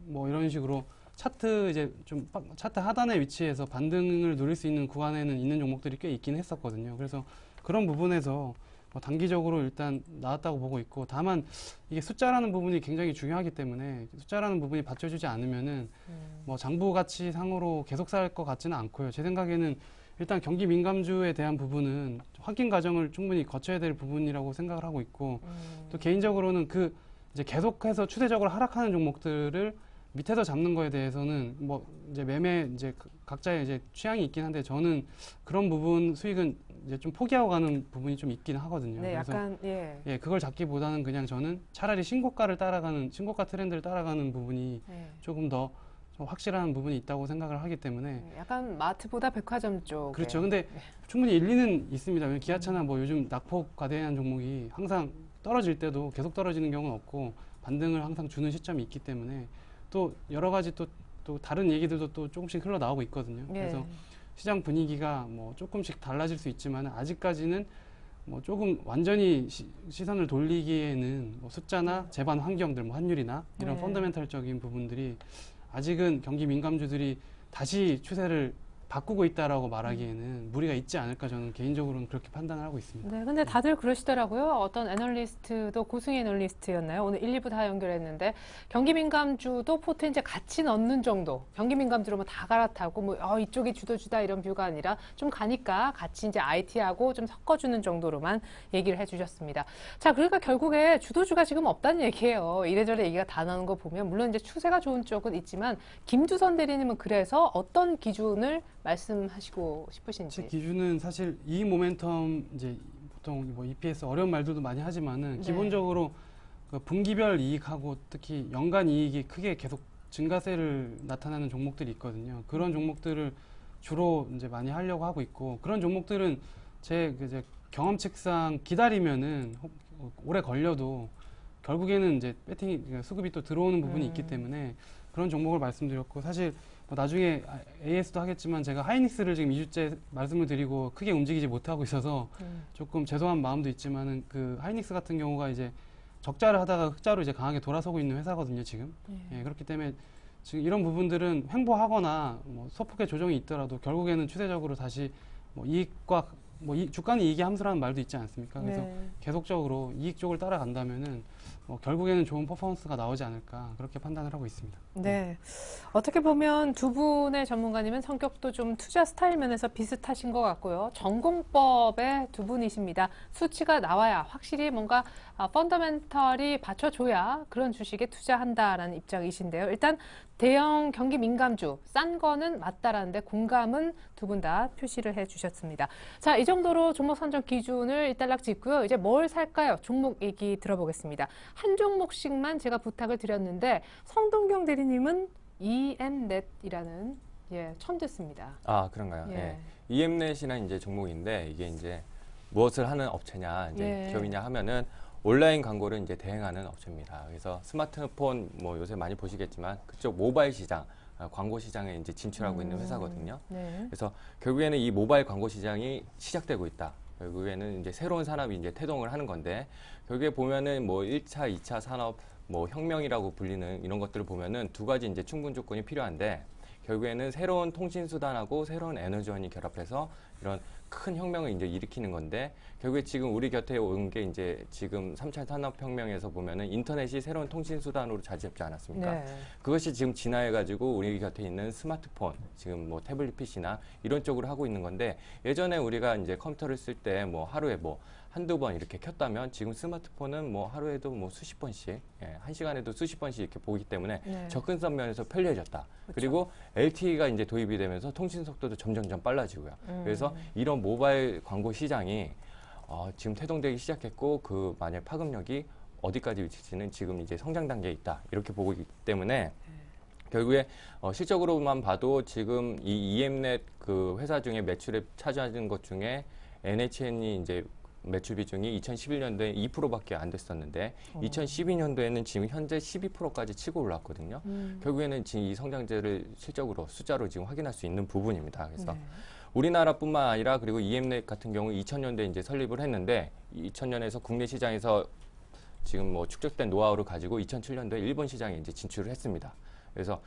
뭐 이런 식으로 차트 이제 좀 차트 하단에 위치해서 반등을 누릴 수 있는 구간에는 있는 종목들이 꽤 있긴 했었거든요. 그래서 그런 부분에서 뭐 단기적으로 일단 나왔다고 보고 있고 다만 이게 숫자라는 부분이 굉장히 중요하기 때문에 숫자라는 부분이 받쳐주지 않으면은 뭐 장부 가치 상으로 계속 살 것 같지는 않고요. 제 생각에는 일단 경기 민감주에 대한 부분은 확인 과정을 충분히 거쳐야 될 부분이라고 생각을 하고 있고 또 개인적으로는 그 이제 계속해서 추세적으로 하락하는 종목들을 밑에서 잡는 거에 대해서는 뭐 이제 매매 이제 각자의 이제 취향이 있긴 한데 저는 그런 부분 수익은 이제 좀 포기하고 가는 부분이 좀 있긴 하거든요. 네, 그래서 약간 예. 그걸 잡기보다는 그냥 저는 차라리 신고가 트렌드를 따라가는 부분이 예. 조금 더 좀 확실한 부분이 있다고 생각을 하기 때문에 약간 마트보다 백화점 쪽. 그렇죠. 근데 충분히 일리는 있습니다. 왜냐면 기아차나 뭐 요즘 낙폭 과대한 종목이 항상 떨어질 때도 계속 떨어지는 경우는 없고 반등을 항상 주는 시점이 있기 때문에 또 여러 가지 또 다른 얘기들도 또 조금씩 흘러나오고 있거든요. 그래서 시장 분위기가 뭐 조금씩 달라질 수 있지만 아직까지는 뭐 조금 완전히 시선을 돌리기에는 뭐 숫자나 재반 환경들, 뭐 환율이나 이런 펀더멘탈적인 부분들이 아직은 경기 민감주들이 다시 추세를 바꾸고 있다라고 말하기에는 무리가 있지 않을까 저는 개인적으로는 그렇게 판단을 하고 있습니다. 네, 근데 다들 그러시더라고요. 어떤 애널리스트도 고승희 애널리스트였나요? 오늘 1, 2부 다 연결했는데 경기 민감주도 포트에 이제 같이 넣는 정도. 경기 민감주로 뭐 다 갈아타고 뭐 이쪽이 주도주다 이런 뷰가 아니라 좀 가니까 같이 이제 IT하고 좀 섞어주는 정도로만 얘기를 해주셨습니다. 자, 그러니까 결국에 주도주가 지금 없다는 얘기예요. 이래저래 얘기가 다 나오는 거 보면 물론 이제 추세가 좋은 쪽은 있지만 김두선 대리님은 그래서 어떤 기준을 말씀하시고 싶으신지. 제 기준은 사실 이익 모멘텀 이제 보통 뭐 EPS 어려운 말들도 많이 하지만은 기본적으로 그 분기별 이익하고 특히 연간 이익이 크게 계속 증가세를 나타나는 종목들이 있거든요. 그런 종목들을 주로 이제 많이 하려고 하고 있고 그런 종목들은 제 이제 경험칙상 기다리면은 오래 걸려도 결국에는 이제 배팅 수급이 또 들어오는 부분이 있기 때문에 그런 종목을 말씀드렸고 사실 뭐 나중에 AS도 하겠지만 제가 하이닉스를 지금 2주째 말씀을 드리고 크게 움직이지 못하고 있어서 조금 죄송한 마음도 있지만은 그 하이닉스 같은 경우가 이제 적자를 하다가 흑자로 이제 강하게 돌아서고 있는 회사거든요, 지금. 예, 그렇기 때문에 지금 이런 부분들은 횡보하거나 뭐 소폭의 조정이 있더라도 결국에는 추세적으로 다시 뭐 이익과 뭐 주가는 이익의 함수라는 말도 있지 않습니까? 그래서 계속적으로 이익 쪽을 따라간다면은 뭐 결국에는 좋은 퍼포먼스가 나오지 않을까 그렇게 판단을 하고 있습니다. 네. 어떻게 보면 두 분의 전문가님은 성격도 좀 투자 스타일 면에서 비슷하신 것 같고요. 전공법의 두 분이십니다. 수치가 나와야 확실히 뭔가 펀더멘털이 받쳐줘야 그런 주식에 투자한다라는 입장이신데요. 일단 대형 경기 민감주, 싼 거는 맞다라는데 공감은 두 분 다 표시를 해주셨습니다. 자, 이 정도로 종목 선정 기준을 일단락 짚고요. 이제 뭘 살까요? 종목 얘기 들어보겠습니다. 한 종목씩만 제가 부탁을 드렸는데 성동경 대리님은 EMNet이라는 처음 듣습니다. 아, 그런가요? 예. EMNet이라는 이제 종목인데 이게 이제 무엇을 하는 업체냐, 이제 기업이냐 하면은 온라인 광고를 이제 대행하는 업체입니다. 그래서 스마트폰 뭐 요새 많이 보시겠지만 그쪽 모바일 시장, 광고 시장에 이제 진출하고 있는 회사거든요. 그래서 결국에는 이 모바일 광고 시장이 시작되고 있다. 결국에는 이제 새로운 산업이 이제 태동을 하는 건데 결국에 보면은 뭐 1차, 2차 산업 뭐 혁명이라고 불리는 이런 것들을 보면은 두 가지 이제 충분 조건이 필요한데 결국에는 새로운 통신 수단하고 새로운 에너지원이 결합해서 이런 큰 혁명을 이제 일으키는 건데 결국에 지금 우리 곁에 온 게 이제 지금 3차 산업혁명에서 보면은 인터넷이 새로운 통신 수단으로 자리 잡지 않았습니까? 네. 그것이 지금 진화해가지고 우리 곁에 있는 스마트폰, 지금 뭐 태블릿 PC나 이런 쪽으로 하고 있는 건데 예전에 우리가 이제 컴퓨터를 쓸 때 뭐 하루에 뭐 한두 번 이렇게 켰다면 지금 스마트폰은 뭐 하루에도 뭐 수십 번씩, 한 시간에도 수십 번씩 이렇게 보기 때문에 네. 접근성 면에서 편리해졌다. 그렇죠. 그리고 LTE가 이제 도입이 되면서 통신 속도도 점점점 빨라지고요. 그래서 이런 모바일 광고 시장이 지금 태동되기 시작했고 그 만약 파급력이 어디까지 위치지는 지금 이제 성장 단계에 있다. 이렇게 보고 있기 때문에 결국에 실적으로만 봐도 지금 이 EM넷 그 회사 중에 매출에 차지하는 것 중에 NHN이 이제 매출 비중이 2011년도에 2%밖에 안 됐었는데 2012년도에는 지금 현재 12%까지 치고 올랐거든요. 결국에는 지금 이 성장세를 실적으로 숫자로 지금 확인할 수 있는 부분입니다. 그래서 네. 우리나라뿐만 아니라 그리고 EM넷 같은 경우 2000년도에 이제 설립을 했는데 2000년에서 국내 시장에서 지금 뭐 축적된 노하우를 가지고 2007년도에 일본 시장에 이제 진출을 했습니다. 그래서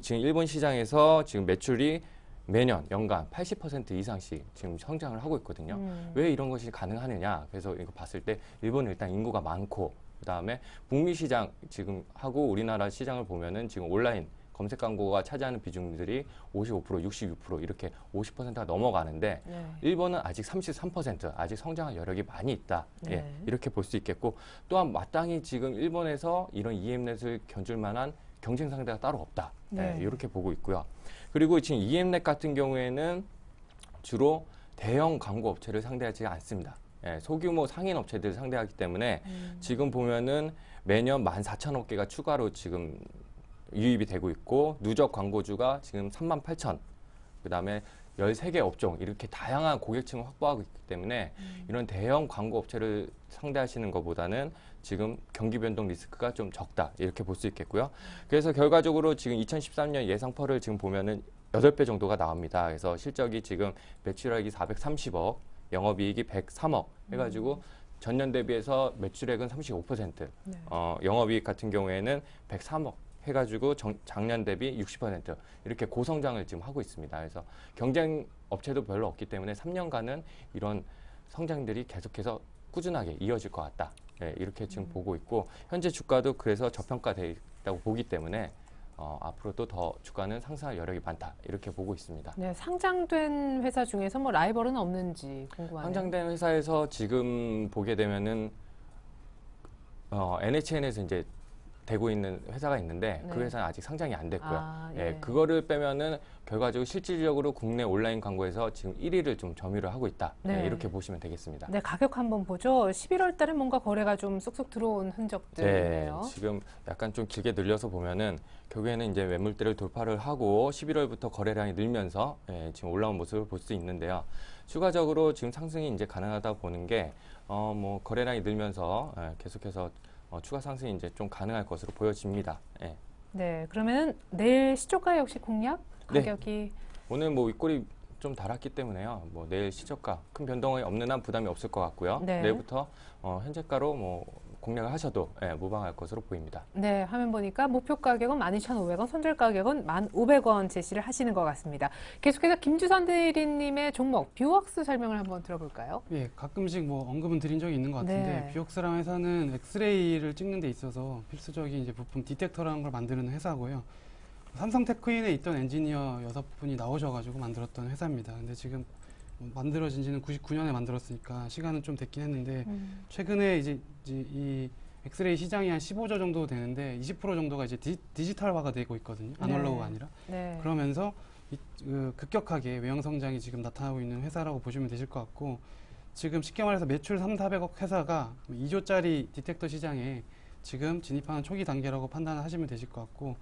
지금 일본 시장에서 지금 매출이 매년 연간 80% 이상씩 지금 성장을 하고 있거든요. 왜 이런 것이 가능하느냐? 그래서 이거 봤을 때 일본은 일단 인구가 많고 그다음에 북미 시장 지금 하고 우리나라 시장을 보면은 지금 온라인 검색 광고가 차지하는 비중들이 55%, 66% 이렇게 50%가 넘어가는데 네. 일본은 아직 33% 아직 성장할 여력이 많이 있다. 네. 예, 이렇게 볼 수 있겠고 또한 마땅히 지금 일본에서 이런 EM넷을 견줄 만한 경쟁 상대가 따로 없다. 네. 예, 이렇게 보고 있고요. 그리고 지금 EM넷 같은 경우에는 주로 대형 광고 업체를 상대하지 않습니다. 예, 소규모 상인 업체들을 상대하기 때문에 지금 보면은 매년 14,000억 개가 추가로 지금 유입이 되고 있고 누적 광고주가 지금 38,000. 그다음에 13개 업종 이렇게 다양한 고객층을 확보하고 있기 때문에 이런 대형 광고 업체를 상대하시는 것보다는 지금 경기 변동 리스크가 좀 적다 이렇게 볼 수 있겠고요. 그래서 결과적으로 지금 2013년 예상퍼를 지금 보면은 8배 정도가 나옵니다. 그래서 실적이 지금 매출액이 430억, 영업이익이 103억 해가지고 전년 대비해서 매출액은 35%, 네. 영업이익 같은 경우에는 103억. 해가지고 작년 대비 60% 이렇게 고성장을 지금 하고 있습니다. 그래서 경쟁 업체도 별로 없기 때문에 3년간은 이런 성장들이 계속해서 꾸준하게 이어질 것 같다. 네, 이렇게 지금 보고 있고 현재 주가도 그래서 저평가되어 있다고 보기 때문에 앞으로도 더 주가는 상승할 여력이 많다. 이렇게 보고 있습니다. 네, 상장된 회사 중에서 뭐 라이벌은 없는지 궁금하네요. 상장된 회사에서 지금 보게 되면은 NHN에서 이제 되고 있는 회사가 있는데 네. 그 회사는 아직 상장이 안 됐고요. 아, 예. 예, 그거를 빼면은 결과적으로 실질적으로 국내 온라인 광고에서 지금 1위를 좀 점유를 하고 있다. 네. 예, 이렇게 보시면 되겠습니다. 네, 가격 한번 보죠. 11월 달에 뭔가 거래가 좀 쏙쏙 들어온 흔적들이네요. 지금 약간 좀 길게 늘려서 보면은 결국에는 이제 매물대를 돌파를 하고 11월부터 거래량이 늘면서 지금 올라온 모습을 볼 수 있는데요. 추가적으로 지금 상승이 이제 가능하다 보는 게 뭐 거래량이 늘면서 계속해서 추가 상승이 이제 좀 가능할 것으로 보여집니다. 예. 네, 그러면 내일 시초가 역시 공략 네. 가격이 오늘 뭐 윗골이 좀 달았기 때문에요. 뭐 내일 시초가 큰 변동이 없는 한 부담이 없을 것 같고요. 네. 내일부터 현재가로 뭐 공략을 하셔도 무방할 것으로 보입니다. 네, 화면 보니까 목표 가격은 12,500원, 손절 가격은 1,500원 제시를 하시는 것 같습니다. 계속해서 김주선 대리님의 종목 뷰웍스 설명을 한번 들어볼까요? 예, 가끔씩 뭐 언급은 드린 적이 있는 것 같은데 네. 뷰웍스라는 회사는 엑스레이를 찍는 데 있어서 필수적인 이제 부품 디텍터라는 걸 만드는 회사고요. 삼성 테크인에 있던 엔지니어 6분이 나오셔가지고 만들었던 회사입니다. 근데 지금 만들어진 지는 99년에 만들었으니까 시간은 좀 됐긴 했는데 최근에 이제 이 엑스레이 시장이 한 15조 정도 되는데 20% 정도가 이제 디지털화가 되고 있거든요. 아날로그가 아니라. 네. 그러면서 급격하게 외형 성장이 지금 나타나고 있는 회사라고 보시면 되실 것 같고 지금 쉽게 말해서 매출 3,400억 회사가 2조짜리 디텍터 시장에 지금 진입하는 초기 단계라고 판단을 하시면 되실 것 같고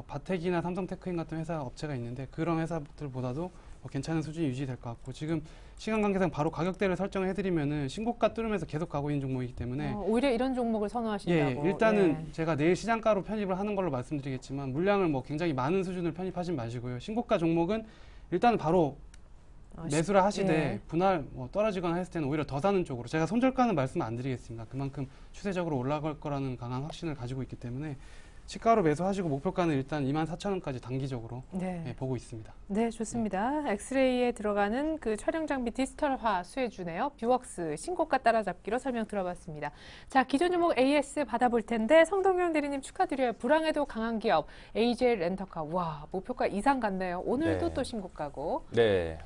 바텍이나 삼성테크인 같은 회사 업체가 있는데 그런 회사들보다도 괜찮은 수준이 유지될 것 같고 지금 시간 관계상 바로 가격대를 설정을 해드리면은 신고가 뚫으면서 계속 가고 있는 종목이기 때문에 오히려 이런 종목을 선호하신다고. 일단은 제가 내일 시장가로 편입을 하는 걸로 말씀드리겠지만 물량을 뭐 굉장히 많은 수준을 편입하진 마시고요. 신고가 종목은 일단 바로 매수를 하시되 분할 떨어지거나 했을 때는 오히려 더 사는 쪽으로 제가 손절가는 말씀 안 드리겠습니다. 그만큼 추세적으로 올라갈 거라는 강한 확신을 가지고 있기 때문에 시가로 매수하시고 목표가는 일단 24,000원까지 단기적으로 네. 보고 있습니다. 네, 좋습니다. 엑스레이에 들어가는 그 촬영 장비 디지털화 수혜주네요. 뷰웍스 신고가 따라잡기로 설명 들어봤습니다. 자, 기존 종목 AS 받아볼 텐데 성동경 대리님 축하드려요. 불황에도 강한 기업 AJ 렌터카. 와, 목표가 이상 갔네요. 오늘도 네. 또 신고가고. 네,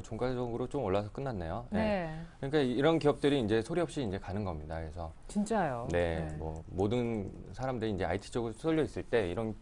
종가적으로 좀 올라서 끝났네요. 네, 그러니까 이런 기업들이 이제 소리 없이 이제 가는 겁니다. 그래서 진짜요. 뭐 모든 사람들이 이제 IT 쪽으로 쏠려 있을 때 이런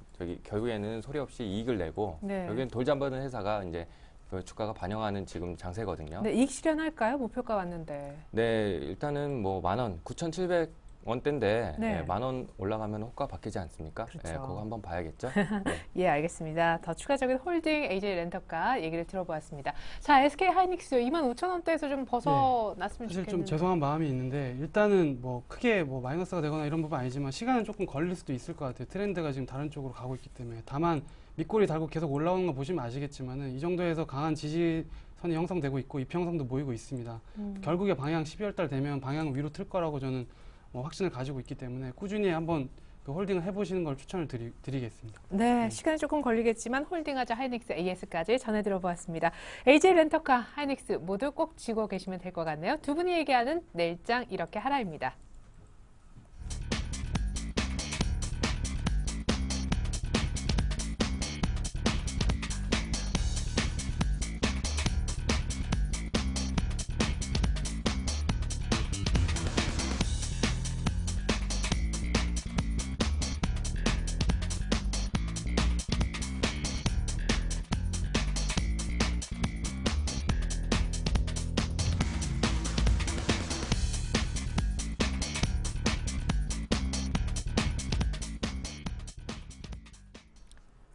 결국에는 소리 없이 이익을 내고 네. 여기는 돌잡는 회사가 이제 그 주가가 반영하는 지금 장세거든요. 네, 이익 실현할까요? 목표가 왔는데. 네, 일단은 뭐 10,000원, 9,700원대인데 네. 10,000원 올라가면 호가 바뀌지 않습니까? 그렇죠. 네, 그거 한번 봐야겠죠. 네. 예, 알겠습니다. 더 추가적인 홀딩 AJ 렌터카 얘기를 들어보았습니다. 자, SK 하이닉스 25,000원대에서 좀 벗어났으면 사실 좋겠는데. 좀 죄송한 마음이 있는데 일단은 뭐 크게 뭐 마이너스가 되거나 이런 부분 아니지만 시간은 조금 걸릴 수도 있을 것 같아요. 트렌드가 지금 다른 쪽으로 가고 있기 때문에. 다만 밑꼬리 달고 계속 올라오는 거 보시면 아시겠지만은 이 정도에서 강한 지지선이 형성되고 있고 이평 형성도 보이고 있습니다. 결국에 방향 12월 달 되면 방향 위로 틀 거라고 저는 뭐 확신을 가지고 있기 때문에 꾸준히 한번 그 홀딩을 해보시는 걸 추천을 드리겠습니다. 네, 시간이 조금 걸리겠지만 홀딩하자 하이닉스 AS까지 전해 들어보았습니다. AJ 렌터카, 하이닉스 모두 꼭 쥐고 계시면 될 것 같네요. 두 분이 얘기하는 내일장 이렇게 하라입니다.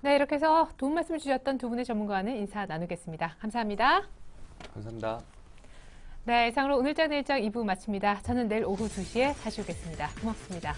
네, 이렇게 해서 도움 말씀 주셨던 두 분의 전문가와는 인사 나누겠습니다. 감사합니다. 감사합니다. 네, 이상으로 오늘장 내일장 2부 마칩니다. 저는 내일 오후 2시에 다시 오겠습니다. 고맙습니다.